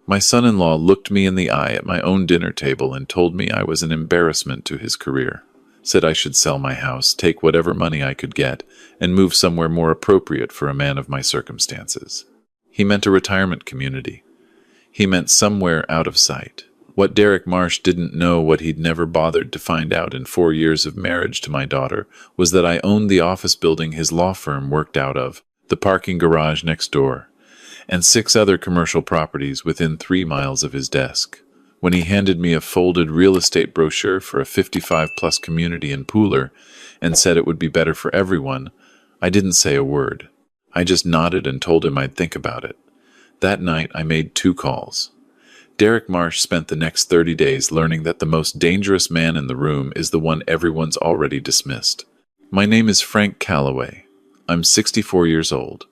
My son-in-law looked me in the eye at my own dinner table and told me I was an embarrassment to his career. Said I should sell my house, take whatever money I could get, and move somewhere more appropriate for a man of my circumstances. He meant a retirement community. He meant somewhere out of sight. What Derek Marsh didn't know, what he'd never bothered to find out in 4 years of marriage to my daughter, was that I owned the office building his law firm worked out of, the parking garage next door, and 6 other commercial properties within 3 miles of his desk. When he handed me a folded real estate brochure for a 55-plus community in Pooler and said it would be better for everyone, I didn't say a word. I just nodded and told him I'd think about it. That night, I made 2 calls. Derek Marsh spent the next 30 days learning that the most dangerous man in the room is the one everyone's already dismissed. My name is Frank Calloway. I'm 64 years old.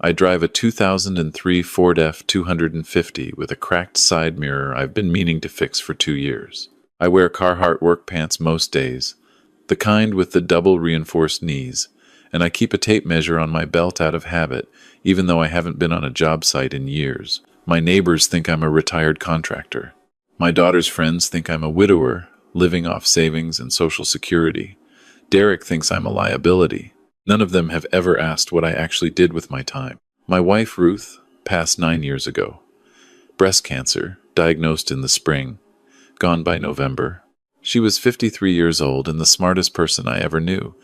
I drive a 2003 Ford F-250 with a cracked side mirror I've been meaning to fix for 2 years. I wear Carhartt work pants most days, the kind with the double reinforced knees, and I keep a tape measure on my belt out of habit, even though I haven't been on a job site in years. My neighbors think I'm a retired contractor. My daughter's friends think I'm a widower, living off savings and Social Security. Derek thinks I'm a liability. None of them have ever asked what I actually did with my time. My wife, Ruth, passed 9 years ago. Breast cancer, diagnosed in the spring, gone by November. She was 53 years old and the smartest person I ever knew.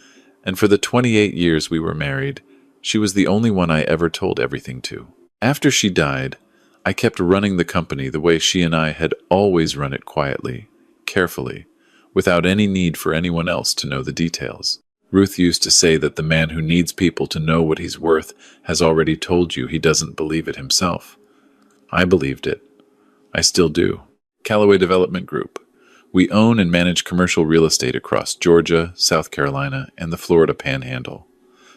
And for the 28 years we were married, she was the only one I ever told everything to. After she died, I kept running the company the way she and I had always run it, quietly, carefully, without any need for anyone else to know the details. Ruth used to say that the man who needs people to know what he's worth has already told you he doesn't believe it himself. I believed it. I still do. Callaway Development Group. We own and manage commercial real estate across Georgia, South Carolina, and the Florida Panhandle.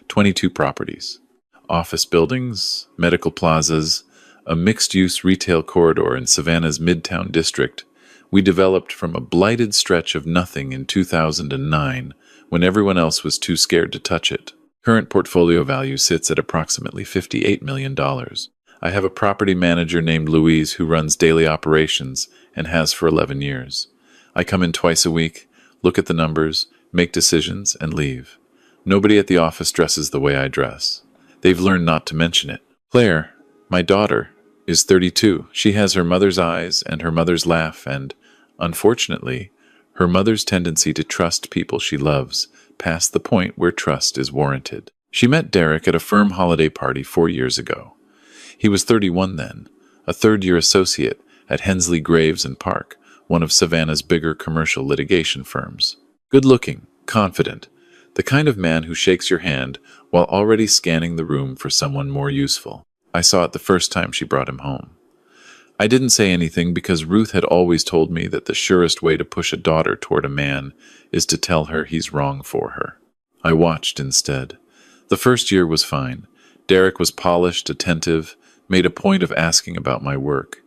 22 properties. Office buildings, medical plazas, a mixed-use retail corridor in Savannah's Midtown District. We developed from a blighted stretch of nothing in 2009 when everyone else was too scared to touch it. Current portfolio value sits at approximately $58 million. I have a property manager named Louise who runs daily operations and has for 11 years. I come in twice a week, look at the numbers, make decisions, and leave. Nobody at the office dresses the way I dress. They've learned not to mention it. Claire, my daughter, is 32. She has her mother's eyes and her mother's laugh and, unfortunately, her mother's tendency to trust people she loves past the point where trust is warranted. She met Derek at a firm holiday party 4 years ago. He was 31 then, a third-year associate at Hensley Graves and Park, one of Savannah's bigger commercial litigation firms. Good-looking, confident, the kind of man who shakes your hand while already scanning the room for someone more useful. I saw it the first time she brought him home. I didn't say anything because Ruth had always told me that the surest way to push a daughter toward a man is to tell her he's wrong for her. I watched instead. The first year was fine. Derek was polished, attentive, made a point of asking about my work.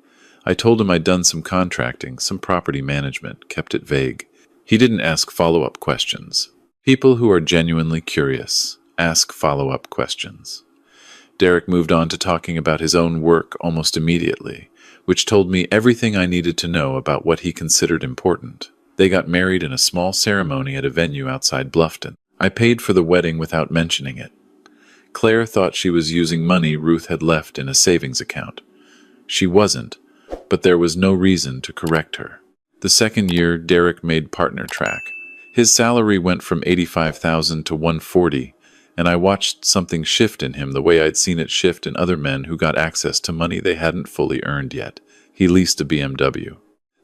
I told him I'd done some contracting, some property management, kept it vague. He didn't ask follow-up questions. People who are genuinely curious ask follow-up questions. Derek moved on to talking about his own work almost immediately, which told me everything I needed to know about what he considered important. They got married in a small ceremony at a venue outside Bluffton. I paid for the wedding without mentioning it. Claire thought she was using money Ruth had left in a savings account. She wasn't, but there was no reason to correct her. The second year, Derek made partner track. His salary went from $85,000 to $140,000, and I watched something shift in him the way I'd seen it shift in other men who got access to money they hadn't fully earned yet. He leased a BMW.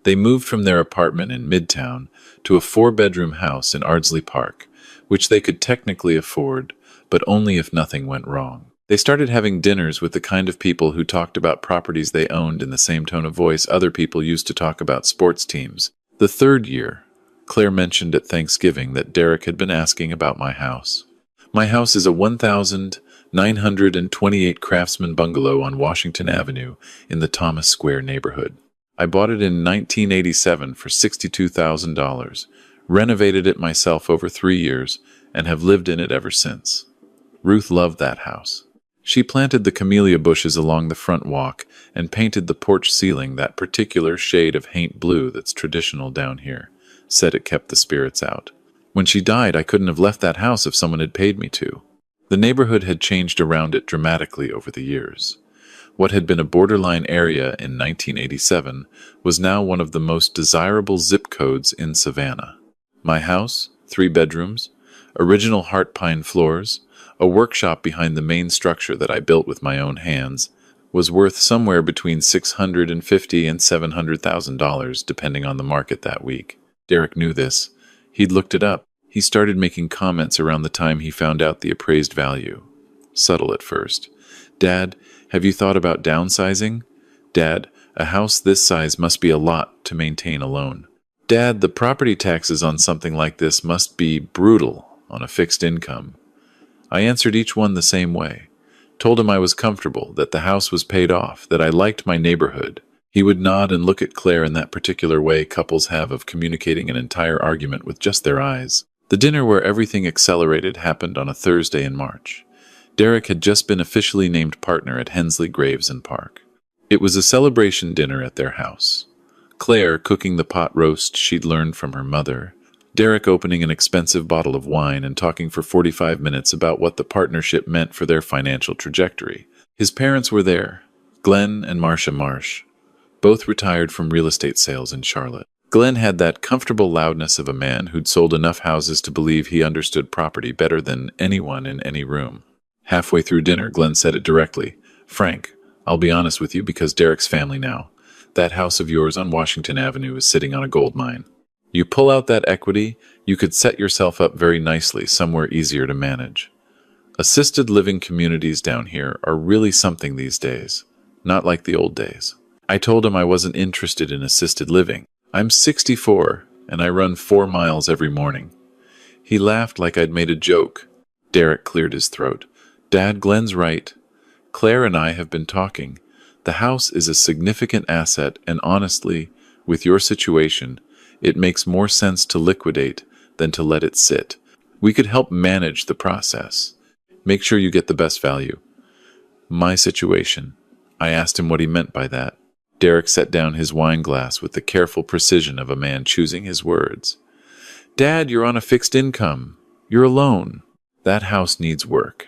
They moved from their apartment in Midtown to a 4-bedroom house in Ardsley Park, which they could technically afford, but only if nothing went wrong. They started having dinners with the kind of people who talked about properties they owned in the same tone of voice other people used to talk about sports teams. The third year, Claire mentioned at Thanksgiving that Derek had been asking about my house. My house is a 1,928 Craftsman bungalow on Washington Avenue in the Thomas Square neighborhood. I bought it in 1987 for $62,000, renovated it myself over 3 years, and have lived in it ever since. Ruth loved that house. She planted the camellia bushes along the front walk and painted the porch ceiling that particular shade of haint blue that's traditional down here. Said it kept the spirits out. When she died, I couldn't have left that house if someone had paid me to. The neighborhood had changed around it dramatically over the years. What had been a borderline area in 1987 was now one of the most desirable zip codes in Savannah. My house, 3 bedrooms, original heart pine floors, a workshop behind the main structure that I built with my own hands, was worth somewhere between $650,000 and $700,000 depending on the market that week. Derek knew this. He'd looked it up. He started making comments around the time he found out the appraised value. Subtle at first. "Dad, have you thought about downsizing? Dad, a house this size must be a lot to maintain alone. Dad, the property taxes on something like this must be brutal on a fixed income." I answered each one the same way. Told him I was comfortable, that the house was paid off, that I liked my neighborhood. He would nod and look at Claire in that particular way couples have of communicating an entire argument with just their eyes. The dinner where everything accelerated happened on a Thursday in March. Derek had just been officially named partner at Hensley Graves and Park. It was a celebration dinner at their house. Claire cooking the pot roast she'd learned from her mother. Derek opening an expensive bottle of wine and talking for 45 minutes about what the partnership meant for their financial trajectory. His parents were there, Glenn and Marcia Marsh, both retired from real estate sales in Charlotte. Glenn had that comfortable loudness of a man who'd sold enough houses to believe he understood property better than anyone in any room. Halfway through dinner, Glenn said it directly. "Frank, I'll be honest with you because Derek's family now. That house of yours on Washington Avenue is sitting on a gold mine. You pull out that equity, you could set yourself up very nicely somewhere easier to manage. Assisted living communities down here are really something these days, not like the old days." I told him I wasn't interested in assisted living. I'm 64, and I run 4 miles every morning. He laughed like I'd made a joke. Derek cleared his throat. "Dad, Glenn's right. Claire and I have been talking. The house is a significant asset, and honestly, with your situation, it makes more sense to liquidate than to let it sit. We could help manage the process. Make sure you get the best value." My situation. I asked him what he meant by that. Derek set down his wine glass with the careful precision of a man choosing his words. "Dad, you're on a fixed income. You're alone. That house needs work.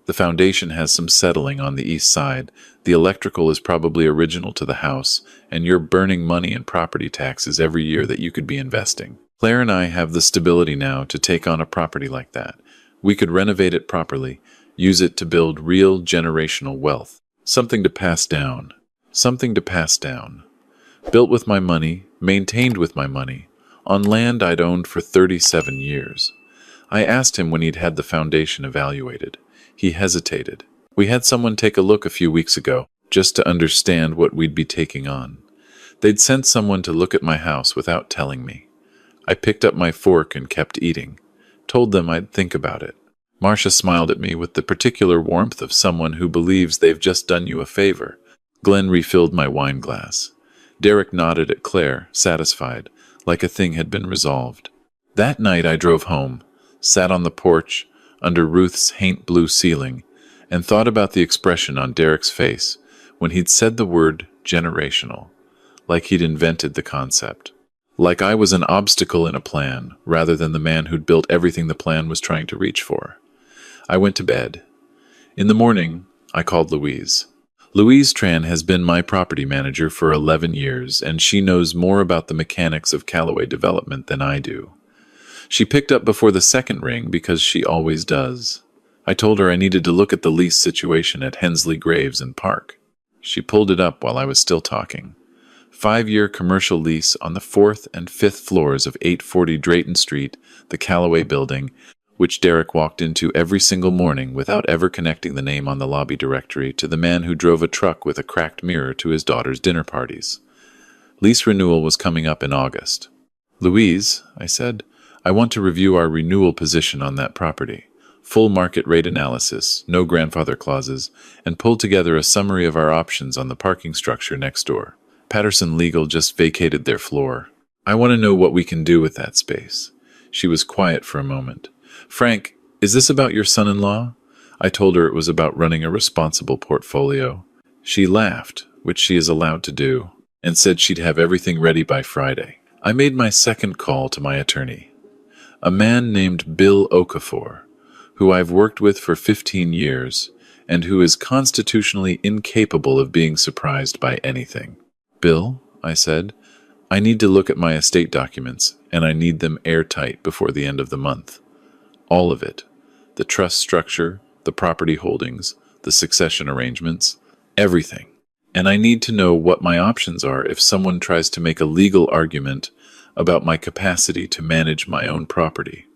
The foundation has some settling on the east side. The electrical is probably original to the house, and you're burning money in property taxes every year that you could be investing. Claire and I have the stability now to take on a property like that. We could renovate it properly, use it to build real generational wealth. Something to pass down. Something to pass down. Built with my money, maintained with my money, on land I'd owned for 37 years. I asked him when he'd had the foundation evaluated. He hesitated. We had someone take a look a few weeks ago, just to understand what we'd be taking on. They'd sent someone to look at my house without telling me. I picked up my fork and kept eating. Told them I'd think about it. Marcia smiled at me with the particular warmth of someone who believes they've just done you a favor. Glenn refilled my wine glass. Derek nodded at Claire, satisfied, like a thing had been resolved. That night I drove home, sat on the porch, under Ruth's haint blue ceiling, and thought about the expression on Derek's face when he'd said the word generational, like he'd invented the concept. Like I was an obstacle in a plan, rather than the man who'd built everything the plan was trying to reach for. I went to bed. In the morning, I called Louise. Louise Tran has been my property manager for 11 years, and she knows more about the mechanics of Callaway development than I do. She picked up before the second ring because she always does. I told her I needed to look at the lease situation at Hensley Graves and Park. She pulled it up while I was still talking. 5-year commercial lease on the 4th and 5th floors of 840 Drayton Street, the Callaway building, which Derek walked into every single morning without ever connecting the name on the lobby directory to the man who drove a truck with a cracked mirror to his daughter's dinner parties. Lease renewal was coming up in August. "Louise," I said, "I want to review our renewal position on that property. Full market rate analysis, no grandfather clauses, and pull together a summary of our options on the parking structure next door. Patterson Legal just vacated their floor. I want to know what we can do with that space." She was quiet for a moment. "Frank, is this about your son-in-law? I told her it was about running a responsible portfolio. She laughed, which she is allowed to do, and said she'd have everything ready by Friday. I made my second call to my attorney, a man named Bill Okafor, who I've worked with for 15 years and who is constitutionally incapable of being surprised by anything. Bill, I said, I need to look at my estate documents, and I need them airtight before the end of the month. All of it. The trust structure, the property holdings, the succession arrangements, everything. And I need to know what my options are if someone tries to make a legal argument about my capacity to manage my own property.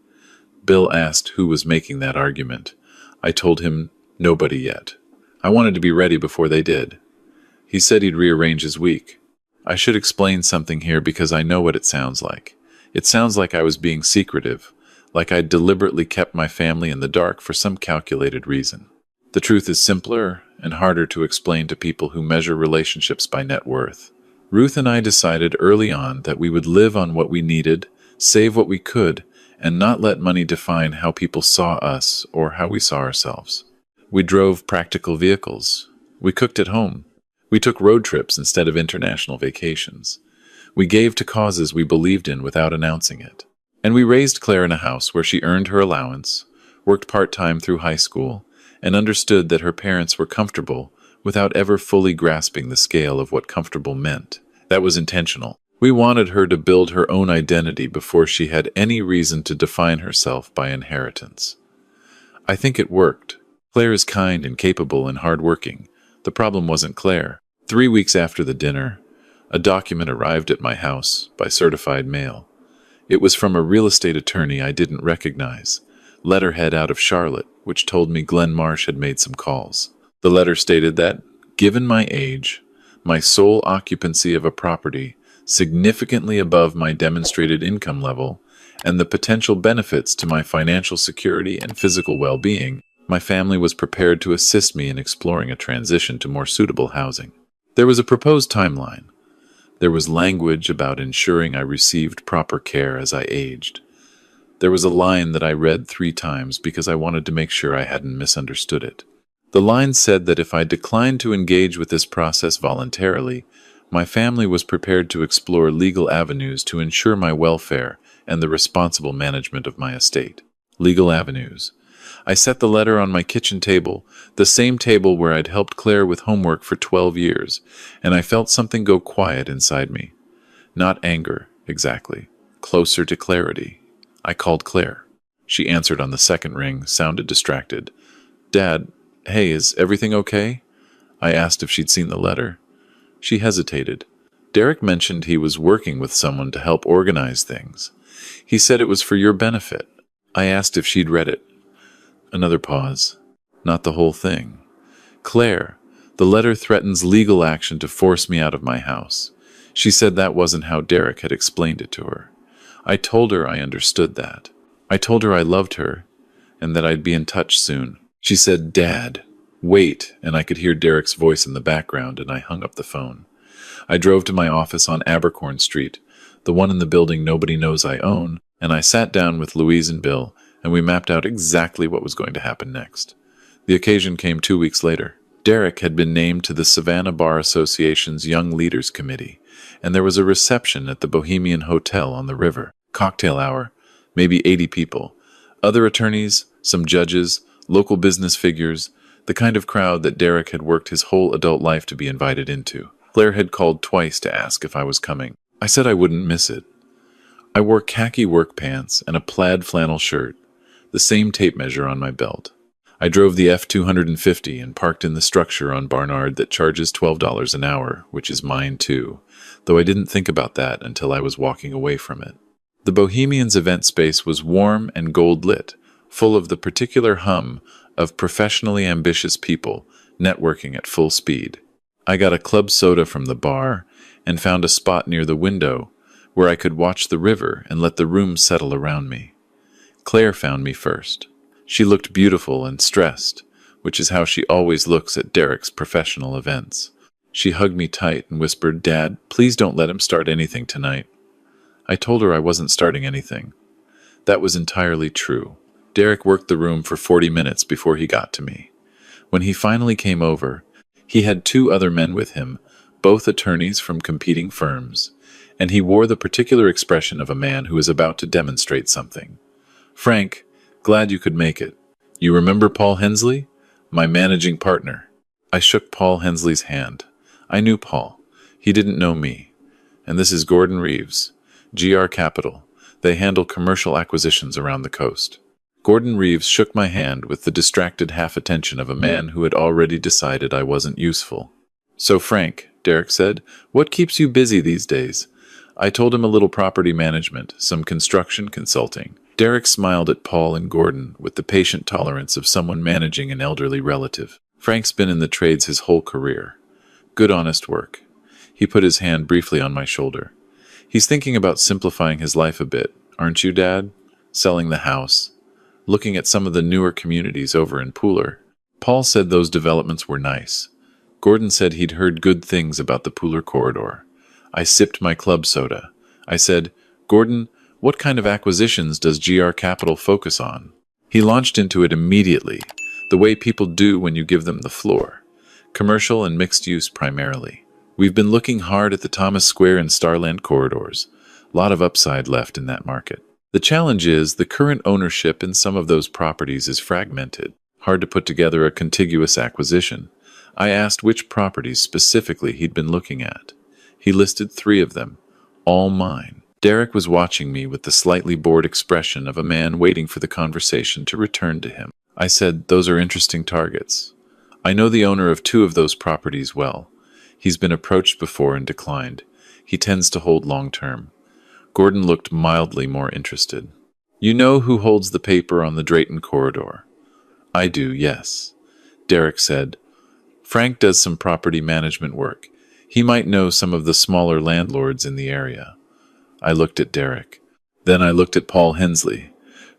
Bill asked who was making that argument. I told him nobody yet. I wanted to be ready before they did. He said he'd rearrange his week. I should explain something here because I know what it sounds like. It sounds like I was being secretive, like I'd deliberately kept my family in the dark for some calculated reason. The truth is simpler and harder to explain to people who measure relationships by net worth. Ruth and I decided early on that we would live on what we needed, save what we could, and not let money define how people saw us or how we saw ourselves. We drove practical vehicles. We cooked at home. We took road trips instead of international vacations. We gave to causes we believed in without announcing it. And we raised Claire in a house where she earned her allowance, worked part-time through high school, and understood that her parents were comfortable without ever fully grasping the scale of what comfortable meant. That was intentional. We wanted her to build her own identity before she had any reason to define herself by inheritance. I think it worked. Claire is kind and capable and hardworking. The problem wasn't Claire. 3 weeks after the dinner, a document arrived at my house by certified mail. It was from a real estate attorney I didn't recognize, letterhead out of Charlotte, which told me Glenn Marsh had made some calls. The letter stated that, given my age, my sole occupancy of a property significantly above my demonstrated income level, and the potential benefits to my financial security and physical well-being, my family was prepared to assist me in exploring a transition to more suitable housing. There was a proposed timeline. There was language about ensuring I received proper care as I aged. There was a line that I read 3 times because I wanted to make sure I hadn't misunderstood it. The line said that if I declined to engage with this process voluntarily, my family was prepared to explore legal avenues to ensure my welfare and the responsible management of my estate. Legal avenues. I set the letter on my kitchen table, the same table where I'd helped Claire with homework for 12 years, and I felt something go quiet inside me. Not anger, exactly. Closer to clarity. I called Claire. She answered on the second ring, sounded distracted. Dad, hey, is everything okay? I asked if she'd seen the letter. She hesitated. Derek mentioned he was working with someone to help organize things. He said it was for your benefit. I asked if she'd read it. Another pause. Not the whole thing. Claire, the letter threatens legal action to force me out of my house. She said that wasn't how Derek had explained it to her. I told her I understood that. I told her I loved her and that I'd be in touch soon. She said, Dad, wait, and I could hear Derek's voice in the background, and I hung up the phone. I drove to my office on Abercorn Street, the one in the building nobody knows I own, and I sat down with Louise and Bill, and we mapped out exactly what was going to happen next. The occasion came 2 weeks later. Derek had been named to the Savannah Bar Association's Young Leaders Committee, and there was a reception at the Bohemian Hotel on the river. Cocktail hour, maybe 80 people. Other attorneys, some judges, local business figures, the kind of crowd that Derek had worked his whole adult life to be invited into. Claire had called twice to ask if I was coming. I said I wouldn't miss it. I wore khaki work pants and a plaid flannel shirt, the same tape measure on my belt. I drove the F-250 and parked in the structure on Barnard that charges $12 an hour, which is mine too, though I didn't think about that until I was walking away from it. The Bohemian's event space was warm and gold-lit, full of the particular hum of professionally ambitious people networking at full speed. I got a club soda from the bar and found a spot near the window where I could watch the river and let the room settle around me. Claire found me first. She looked beautiful and stressed, which is how she always looks at Derek's professional events. She hugged me tight and whispered, Dad, please don't let him start anything tonight. I told her I wasn't starting anything. That was entirely true. Derek worked the room for 40 minutes before he got to me. When he finally came over, he had two other men with him, both attorneys from competing firms, and he wore the particular expression of a man who is about to demonstrate something. "Frank, glad you could make it. You remember Paul Hensley? My managing partner." I shook Paul Hensley's hand. I knew Paul. He didn't know me. "And this is Gordon Reeves, GR Capital. They handle commercial acquisitions around the coast." Gordon Reeves shook my hand with the distracted half-attention of a man who had already decided I wasn't useful. "So Frank," Derek said, "what keeps you busy these days?" I told him a little property management, some construction consulting. Derek smiled at Paul and Gordon with the patient tolerance of someone managing an elderly relative. "Frank's been in the trades his whole career. Good honest work." He put his hand briefly on my shoulder. "He's thinking about simplifying his life a bit, aren't you, Dad? Selling the house. Looking at some of the newer communities over in Pooler." Paul said those developments were nice. Gordon said he'd heard good things about the Pooler corridor. I sipped my club soda. I said, "Gordon, what kind of acquisitions does GR Capital focus on?" He launched into it immediately, the way people do when you give them the floor. Commercial and mixed use primarily. "We've been looking hard at the Thomas Square and Starland corridors. A lot of upside left in that market. The challenge is the current ownership in some of those properties is fragmented. Hard to put together a contiguous acquisition." I asked which properties specifically he'd been looking at. He listed 3 of them, all mine. Derek was watching me with the slightly bored expression of a man waiting for the conversation to return to him. I said, "Those are interesting targets. I know the owner of 2 of those properties well. He's been approached before and declined. He tends to hold long-term." Gordon looked mildly more interested. "You know who holds the paper on the Drayton corridor?" "I do, yes." Derek said, "Frank does some property management work. He might know some of the smaller landlords in the area." I looked at Derek. Then I looked at Paul Hensley,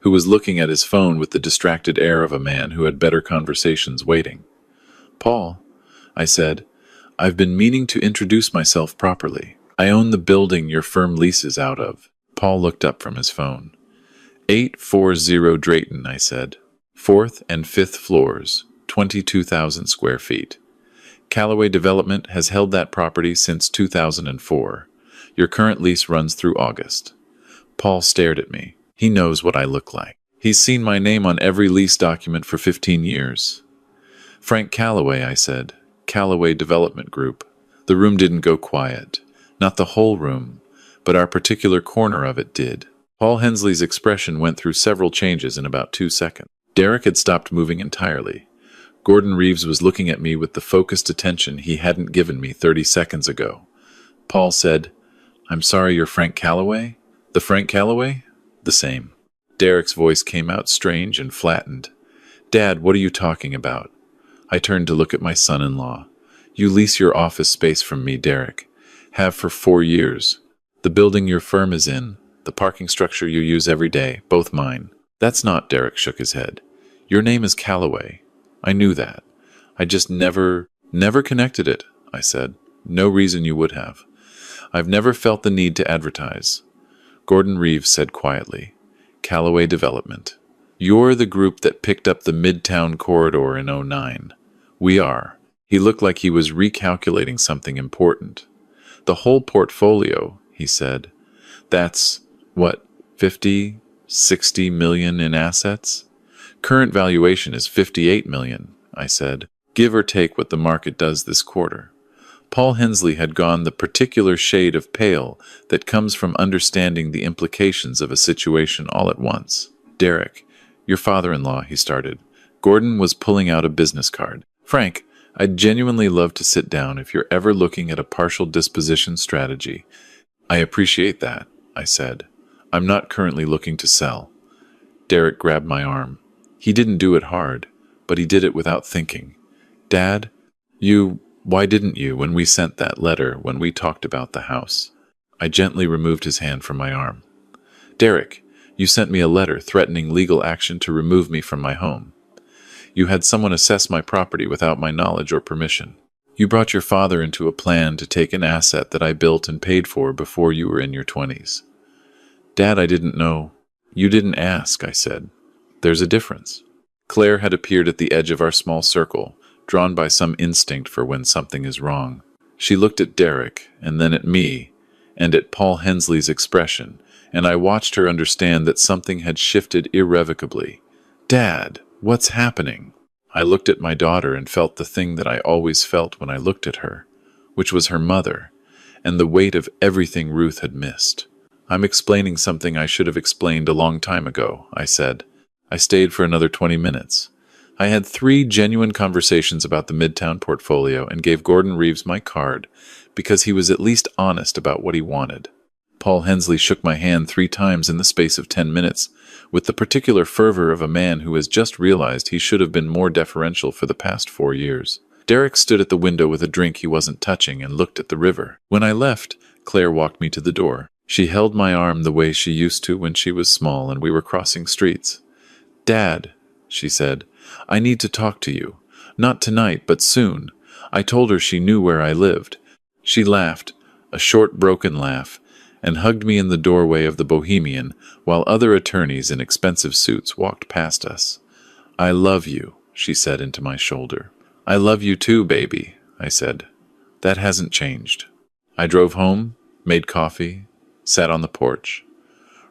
who was looking at his phone with the distracted air of a man who had better conversations waiting. "Paul," I said, "I've been meaning to introduce myself properly. I own the building your firm leases out of." Paul looked up from his phone. 840 Drayton, I said. 4th and 5th floors, 22,000 square feet. Callaway Development has held that property since 2004. Your current lease runs through August. Paul stared at me. He knows what I look like. He's seen my name on every lease document for 15 years. "Frank Callaway," I said. "Callaway Development Group." The room didn't go quiet. Not the whole room, but our particular corner of it did. Paul Hensley's expression went through several changes in about 2 seconds. Derek had stopped moving entirely. Gordon Reeves was looking at me with the focused attention he hadn't given me 30 seconds ago. Paul said, "I'm sorry, you're Frank Callaway?" "The Frank Callaway?" "The same." Derek's voice came out strange and flattened. "Dad, what are you talking about?" I turned to look at my son-in-law. "You lease your office space from me, Derek. Have for 4 years. The building your firm is in, the parking structure you use every day, both mine." "That's not," Derek shook his head. "Your name is Callaway. I knew that. I just never connected it," I said. "No reason you would have. I've never felt the need to advertise." Gordon Reeves said quietly, "Callaway Development. You're the group that picked up the Midtown corridor in '09. We are." He looked like he was recalculating something important. "The whole portfolio," he said. "That's, what, 50, 60 million in assets? Current valuation is 58 million, I said. Give or take what the market does this quarter." Paul Hensley had gone the particular shade of pale that comes from understanding the implications of a situation all at once. "Derek, your father-in-law," he started. Gordon was pulling out a business card. "Frank, I'd genuinely love to sit down if you're ever looking at a partial disposition strategy." "I appreciate that," I said. "I'm not currently looking to sell." Derek grabbed my arm. He didn't do it hard, but he did it without thinking. "Dad, why didn't you when we sent that letter when we talked about the house?" I gently removed his hand from my arm. "Derek, you sent me a letter threatening legal action to remove me from my home. You had someone assess my property without my knowledge or permission. You brought your father into a plan to take an asset that I built and paid for before you were in your 20s. "Dad, I didn't know." "You didn't ask," I said. There's a difference. Claire had appeared at the edge of our small circle, drawn by some instinct for when something is wrong. She looked at Derek, and then at me, and at Paul Hensley's expression, and I watched her understand that something had shifted irrevocably. "Dad, what's happening?" I looked at my daughter and felt the thing that I always felt when I looked at her, which was her mother, and the weight of everything Ruth had missed. "I'm explaining something I should have explained a long time ago," I said. I stayed for another 20 minutes. I had 3 genuine conversations about the Midtown portfolio and gave Gordon Reeves my card because he was at least honest about what he wanted. Paul Hensley shook my hand 3 times in the space of 10 minutes, with the particular fervor of a man who has just realized he should have been more deferential for the past 4 years. Derek stood at the window with a drink he wasn't touching and looked at the river. When I left, Claire walked me to the door. She held my arm the way she used to when she was small and we were crossing streets. "Dad," she said, "I need to talk to you. Not tonight, but soon." I told her she knew where I lived. She laughed, a short, broken laugh, and hugged me in the doorway of the Bohemian, while other attorneys in expensive suits walked past us. "I love you," she said into my shoulder. "I love you too, baby," I said. "That hasn't changed." I drove home, made coffee, sat on the porch.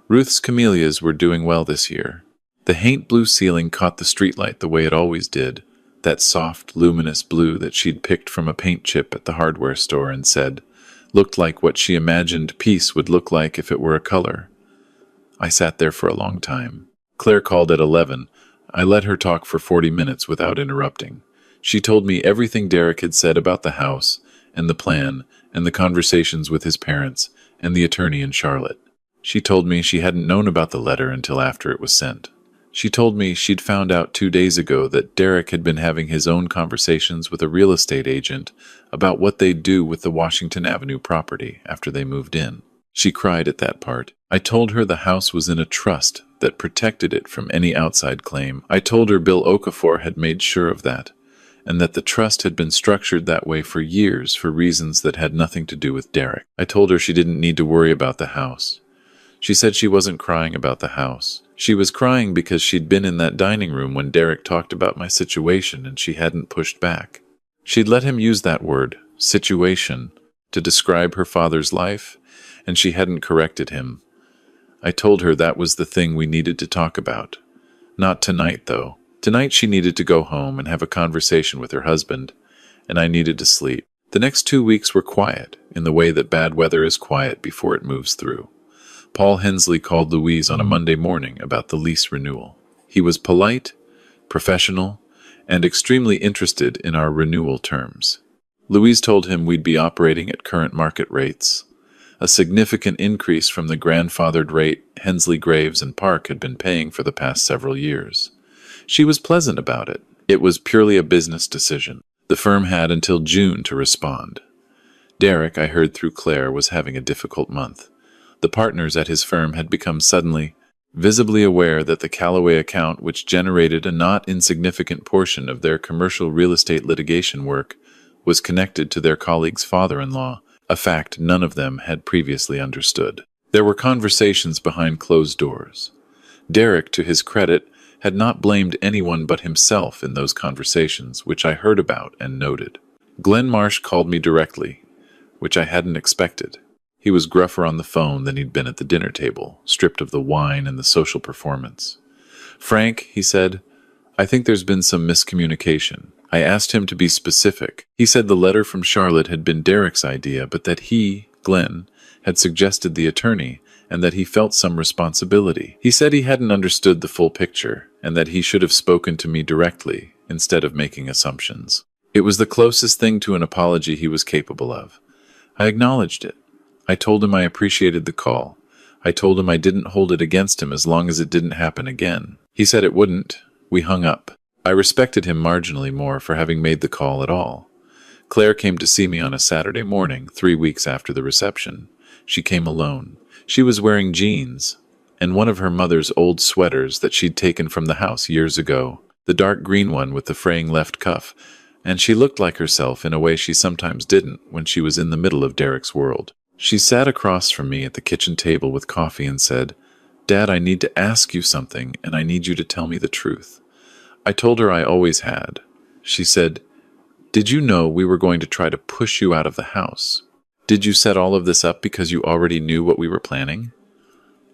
Ruth's camellias were doing well this year. The haint blue ceiling caught the streetlight the way it always did, that soft, luminous blue that she'd picked from a paint chip at the hardware store and said, looked like what she imagined peace would look like if it were a color. I sat there for a long time. Claire called at 11. I let her talk for 40 minutes without interrupting. She told me everything Derek had said about the house, and the plan, and the conversations with his parents, and the attorney in Charlotte. She told me she hadn't known about the letter until after it was sent. She told me she'd found out 2 days ago that Derek had been having his own conversations with a real estate agent about what they'd do with the Washington Avenue property after they moved in. She cried at that part. I told her the house was in a trust that protected it from any outside claim. I told her Bill Okafor had made sure of that, and that the trust had been structured that way for years for reasons that had nothing to do with Derek. I told her she didn't need to worry about the house. She said she wasn't crying about the house. She was crying because she'd been in that dining room when Derek talked about my situation and she hadn't pushed back. She'd let him use that word, situation, to describe her father's life, and she hadn't corrected him. I told her that was the thing we needed to talk about. Not tonight, though. Tonight she needed to go home and have a conversation with her husband, and I needed to sleep. The next 2 weeks were quiet, in the way that bad weather is quiet before it moves through. Paul Hensley called Louise on a Monday morning about the lease renewal. He was polite, professional, and extremely interested in our renewal terms. Louise told him we'd be operating at current market rates, a significant increase from the grandfathered rate Hensley, Graves, and Park had been paying for the past several years. She was pleasant about it. It was purely a business decision. The firm had until June to respond. Derek, I heard through Claire, was having a difficult month. The partners at his firm had become suddenly, visibly aware that the Callaway account, which generated a not insignificant portion of their commercial real estate litigation work, was connected to their colleague's father-in-law, a fact none of them had previously understood. There were conversations behind closed doors. Derek, to his credit, had not blamed anyone but himself in those conversations, which I heard about and noted. Glenn Marsh called me directly, which I hadn't expected. He was gruffer on the phone than he'd been at the dinner table, stripped of the wine and the social performance. "Frank," he said, "I think there's been some miscommunication." I asked him to be specific. He said the letter from Charlotte had been Derek's idea, but that he, Glenn, had suggested the attorney, and that he felt some responsibility. He said he hadn't understood the full picture, and that he should have spoken to me directly, instead of making assumptions. It was the closest thing to an apology he was capable of. I acknowledged it. I told him I appreciated the call. I told him I didn't hold it against him as long as it didn't happen again. He said it wouldn't. We hung up. I respected him marginally more for having made the call at all. Claire came to see me on a Saturday morning, 3 weeks after the reception. She came alone. She was wearing jeans, and one of her mother's old sweaters that she'd taken from the house years ago, the dark green one with the fraying left cuff, and she looked like herself in a way she sometimes didn't when she was in the middle of Derek's world. She sat across from me at the kitchen table with coffee and said, "Dad, I need to ask you something, and I need you to tell me the truth." I told her I always had. She said, "Did you know we were going to try to push you out of the house? Did you set all of this up because you already knew what we were planning?"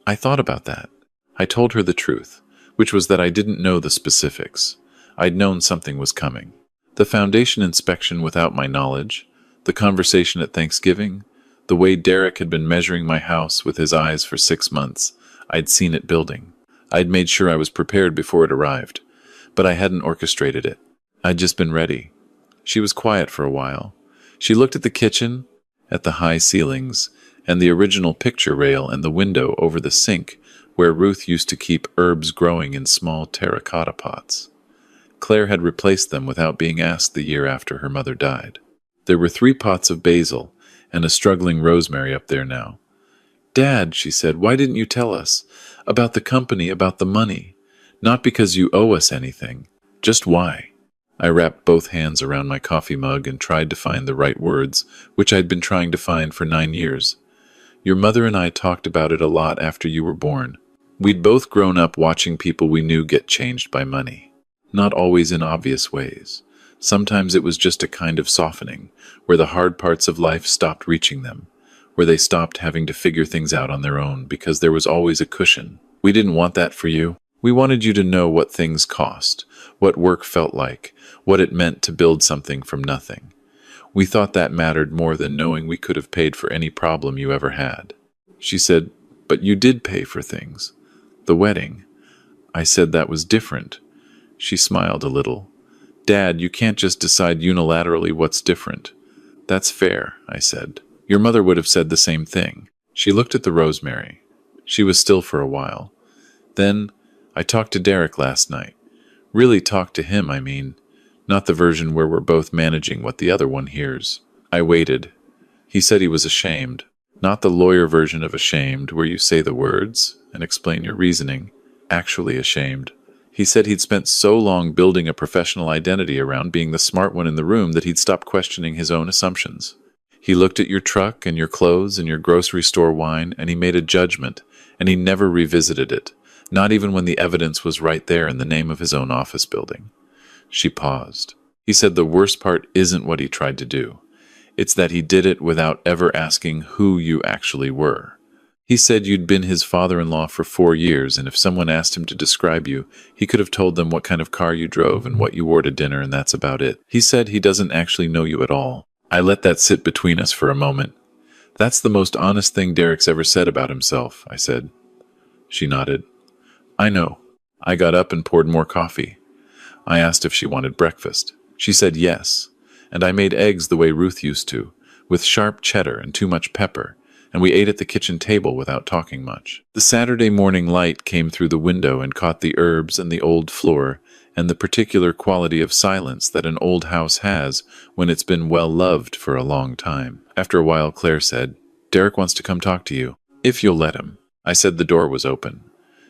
I thought about that. I told her the truth, which was that I didn't know the specifics. I'd known something was coming. The foundation inspection without my knowledge, the conversation at Thanksgiving, the way Derek had been measuring my house with his eyes for 6 months. I'd seen it building. I'd made sure I was prepared before it arrived, but I hadn't orchestrated it. I'd just been ready. She was quiet for a while. She looked at the kitchen, at the high ceilings, and the original picture rail and the window over the sink where Ruth used to keep herbs growing in small terracotta pots. Claire had replaced them without being asked the year after her mother died. There were 3 pots of basil and a struggling rosemary up there now. "Dad," she said, "why didn't you tell us? About the company, about the money. Not because you owe us anything. Just why?" I wrapped both hands around my coffee mug and tried to find the right words, which I'd been trying to find for 9 years. "Your mother and I talked about it a lot after you were born. We'd both grown up watching people we knew get changed by money. Not always in obvious ways. Sometimes it was just a kind of softening, where the hard parts of life stopped reaching them, where they stopped having to figure things out on their own because there was always a cushion. We didn't want that for you. We wanted you to know what things cost, what work felt like, what it meant to build something from nothing. We thought that mattered more than knowing we could have paid for any problem you ever had." She said, "But you did pay for things. The wedding." I said that was different. She smiled a little. "Dad, you can't just decide unilaterally what's different." "That's fair," I said. "Your mother would have said the same thing." She looked at the rosemary. She was still for a while. Then, "I talked to Derek last night. Really talked to him, I mean. Not the version where we're both managing what the other one hears." I waited. He said he was ashamed. Not the lawyer version of ashamed, where you say the words and explain your reasoning. Actually ashamed. He said he'd spent so long building a professional identity around being the smart one in the room that he'd stopped questioning his own assumptions. He looked at your truck and your clothes and your grocery store wine, and he made a judgment, and he never revisited it, not even when the evidence was right there in the name of his own office building. She paused. He said the worst part isn't what he tried to do. It's that he did it without ever asking who you actually were. He said you'd been his father-in-law for 4 years, and if someone asked him to describe you, he could have told them what kind of car you drove and what you wore to dinner, and that's about it. He said he doesn't actually know you at all. I let that sit between us for a moment. "That's the most honest thing Derek's ever said about himself," I said. She nodded. "I know." I got up and poured more coffee. I asked if she wanted breakfast. She said yes, and I made eggs the way Ruth used to, with sharp cheddar and too much pepper, and we ate at the kitchen table without talking much. The Saturday morning light came through the window and caught the herbs and the old floor, and the particular quality of silence that an old house has when it's been well loved for a long time. After a while, Claire said, "Derek wants to come talk to you, if you'll let him." I said the door was open.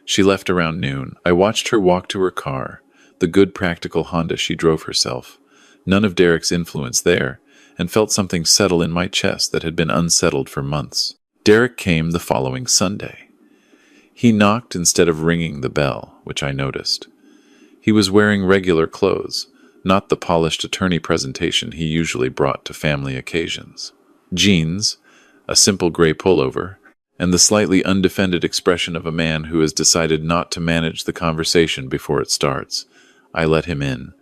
She left around noon. I watched her walk to her car, the good practical Honda she drove herself. None of Derek's influence there, and felt something settle in my chest that had been unsettled for months. Derek came the following Sunday. He knocked instead of ringing the bell, which I noticed. He was wearing regular clothes, not the polished attorney presentation he usually brought to family occasions. Jeans, a simple gray pullover, and the slightly undefended expression of a man who has decided not to manage the conversation before it starts. I let him in.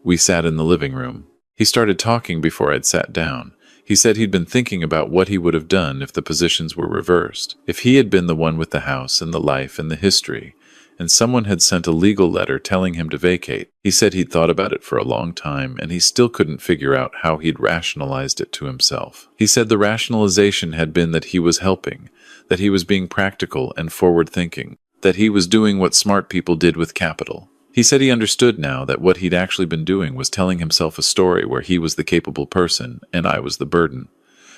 We sat in the living room. He started talking before I'd sat down. He said he'd been thinking about what he would have done if the positions were reversed. If he had been the one with the house and the life and the history, and someone had sent a legal letter telling him to vacate. He said he'd thought about it for a long time, and he still couldn't figure out how he'd rationalized it to himself. He said the rationalization had been that he was helping, that he was being practical and forward-thinking, that he was doing what smart people did with capital. He said he understood now that what he'd actually been doing was telling himself a story where he was the capable person and I was the burden,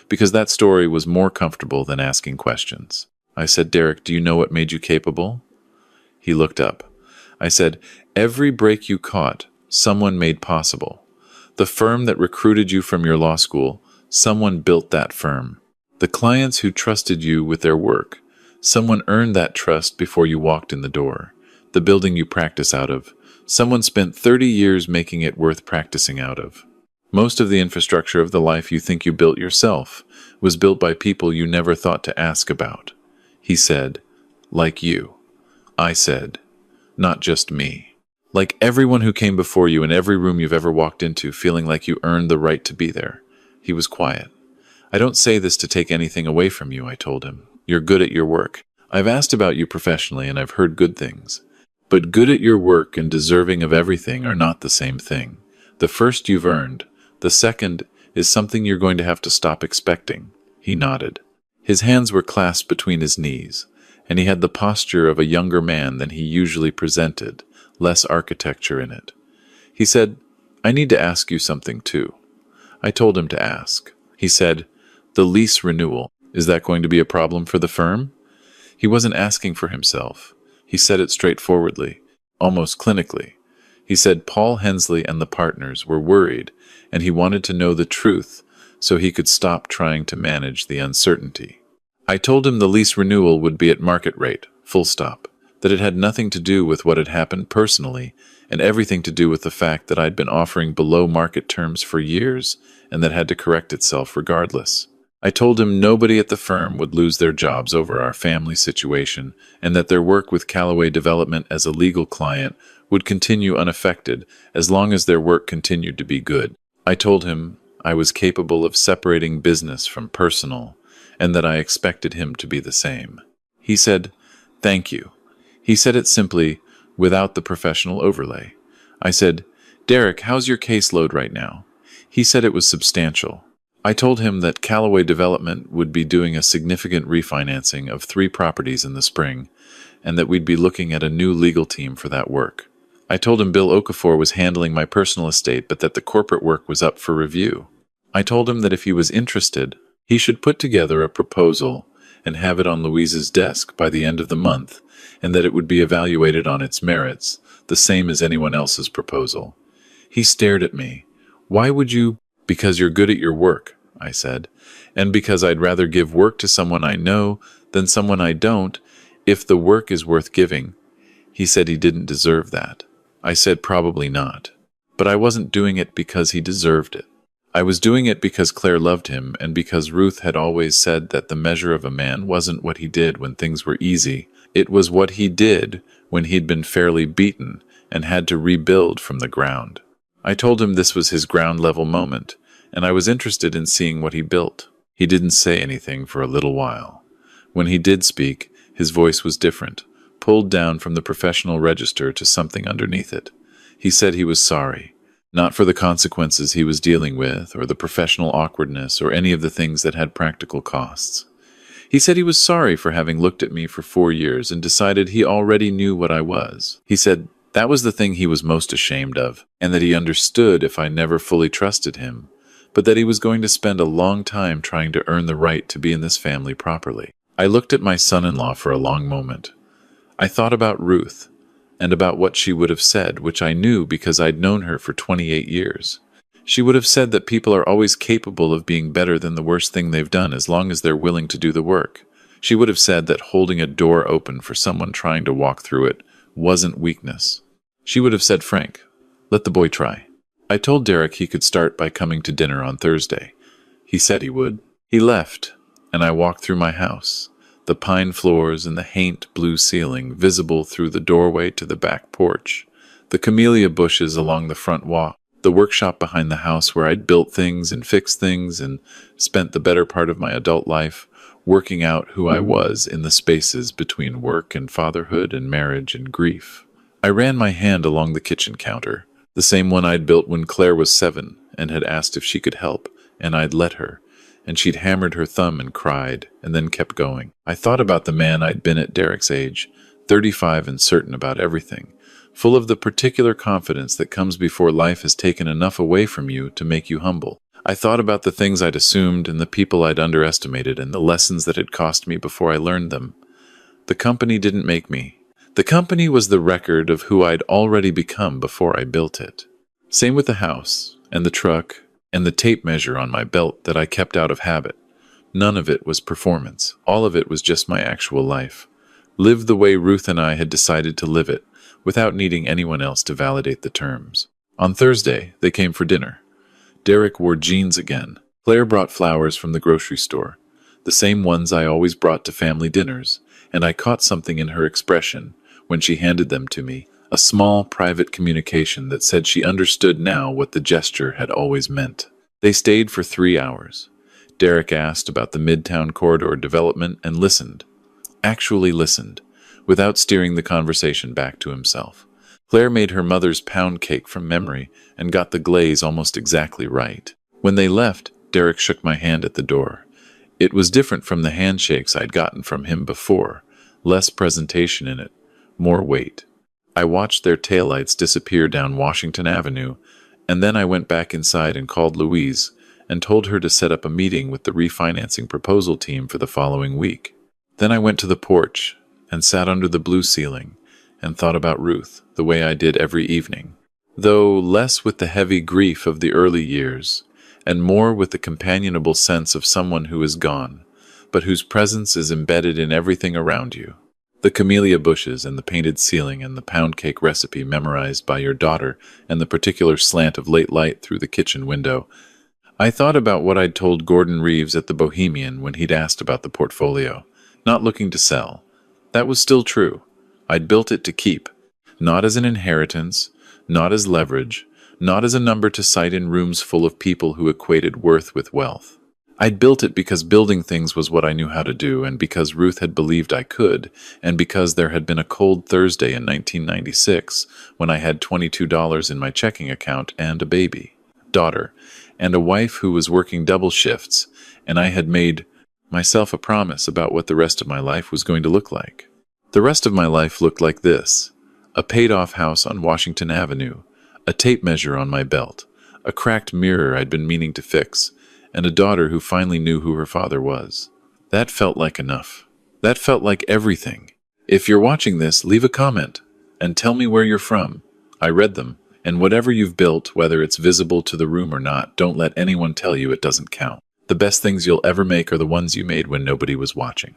because that story was more comfortable than asking questions. I said, "Derek, do you know what made you capable?" He looked up. I said, "Every break you caught, someone made possible. The firm that recruited you from your law school, someone built that firm. The clients who trusted you with their work, Someone earned that trust before you walked in the door. The building you practice out of. Someone spent 30 years making it worth practicing out of. Most of the infrastructure of the life you think you built yourself was built by people you never thought to ask about. He said, like you. I said, not just me. Like everyone who came before you in every room you've ever walked into, feeling like you earned the right to be there. He was quiet. I don't say this to take anything away from you, I told him. You're good at your work. I've asked about you professionally and I've heard good things. But good at your work and deserving of everything are not the same thing. The first you've earned. The second is something you're going to have to stop expecting. He nodded. His hands were clasped between his knees, and he had the posture of a younger man than he usually presented, less architecture in it. He said, I need to ask you something too. I told him to ask. He said, the lease renewal, is that going to be a problem for the firm? He wasn't asking for himself. He said it straightforwardly, almost clinically. He said Paul Hensley and the partners were worried, and he wanted to know the truth so he could stop trying to manage the uncertainty. I told him the lease renewal would be at market rate, full stop, that it had nothing to do with what had happened personally, and everything to do with the fact that I'd been offering below market terms for years, and that had to correct itself regardless. I told him nobody at the firm would lose their jobs over our family situation, and that their work with Callaway Development as a legal client would continue unaffected as long as their work continued to be good. I told him I was capable of separating business from personal, and that I expected him to be the same. He said, thank you. He said it simply, without the professional overlay. I said, Derek, how's your caseload right now? He said it was substantial. I told him that Callaway Development would be doing a significant refinancing of 3 properties in the spring, and that we'd be looking at a new legal team for that work. I told him Bill Okafor was handling my personal estate, but that the corporate work was up for review. I told him that if he was interested, he should put together a proposal and have it on Louise's desk by the end of the month, and that it would be evaluated on its merits, the same as anyone else's proposal. He stared at me. Why would you? Because you're good at your work, I said, and because I'd rather give work to someone I know than someone I don't, if the work is worth giving. He said he didn't deserve that. I said probably not, but I wasn't doing it because he deserved it. I was doing it because Claire loved him, and because Ruth had always said that the measure of a man wasn't what he did when things were easy, it was what he did when he'd been fairly beaten and had to rebuild from the ground. I told him this was his ground-level moment, and I was interested in seeing what he built. He didn't say anything for a little while. When he did speak, his voice was different, pulled down from the professional register to something underneath it. He said he was sorry, not for the consequences he was dealing with, or the professional awkwardness, or any of the things that had practical costs. He said he was sorry for having looked at me for 4 years and decided he already knew what I was. He said that was the thing he was most ashamed of, and that he understood if I never fully trusted him, but that he was going to spend a long time trying to earn the right to be in this family properly. I looked at my son-in-law for a long moment. I thought about Ruth, and about what she would have said, which I knew because I'd known her for 28 years. She would have said that people are always capable of being better than the worst thing they've done as long as they're willing to do the work. She would have said that holding a door open for someone trying to walk through it wasn't weakness. She would have said, Frank, let the boy try. I told Derek he could start by coming to dinner on Thursday. He said he would. He left, and I walked through my house, the pine floors and the haint blue ceiling visible through the doorway to the back porch, the camellia bushes along the front walk, the workshop behind the house where I'd built things and fixed things and spent the better part of my adult life working out who I was in the spaces between work and fatherhood and marriage and grief. I ran my hand along the kitchen counter, the same one I'd built when Claire was 7 and had asked if she could help, and I'd let her, and she'd hammered her thumb and cried, and then kept going. I thought about the man I'd been at Derek's age, 35 and certain about everything, full of the particular confidence that comes before life has taken enough away from you to make you humble. I thought about the things I'd assumed and the people I'd underestimated and the lessons that had cost me before I learned them. The company didn't make me. The company was the record of who I'd already become before I built it. Same with the house, and the truck, and the tape measure on my belt that I kept out of habit. None of it was performance. All of it was just my actual life. Lived the way Ruth and I had decided to live it, without needing anyone else to validate the terms. On Thursday, they came for dinner. Derek wore jeans again. Claire brought flowers from the grocery store, the same ones I always brought to family dinners, and I caught something in her expression when she handed them to me, a small, private communication that said she understood now what the gesture had always meant. They stayed for 3 hours. Derek asked about the Midtown corridor development and listened. Actually listened, without steering the conversation back to himself. Claire made her mother's pound cake from memory and got the glaze almost exactly right. When they left, Derek shook my hand at the door. It was different from the handshakes I'd gotten from him before, less presentation in it, more weight. I watched their taillights disappear down Washington Avenue, and then I went back inside and called Louise and told her to set up a meeting with the refinancing proposal team for the following week. Then I went to the porch and sat under the blue ceiling and thought about Ruth the way I did every evening, though less with the heavy grief of the early years and more with the companionable sense of someone who is gone, but whose presence is embedded in everything around you. The camellia bushes and the painted ceiling and the pound cake recipe memorized by your daughter and the particular slant of late light through the kitchen window. I thought about what I'd told Gordon Reeves at the Bohemian when he'd asked about the portfolio. Not looking to sell. That was still true. I'd built it to keep. Not as an inheritance, not as leverage, not as a number to cite in rooms full of people who equated worth with wealth. I'd built it because building things was what I knew how to do, and because Ruth had believed I could, and because there had been a cold Thursday in 1996 when I had $22 in my checking account and a baby, daughter, and a wife who was working double shifts, and I had made myself a promise about what the rest of my life was going to look like. The rest of my life looked like this: a paid-off house on Washington Avenue, a tape measure on my belt, a cracked mirror I'd been meaning to fix, and a daughter who finally knew who her father was. That felt like enough. That felt like everything. If you're watching this, leave a comment and tell me where you're from. I read them, and whatever you've built, whether it's visible to the room or not, don't let anyone tell you it doesn't count. The best things you'll ever make are the ones you made when nobody was watching.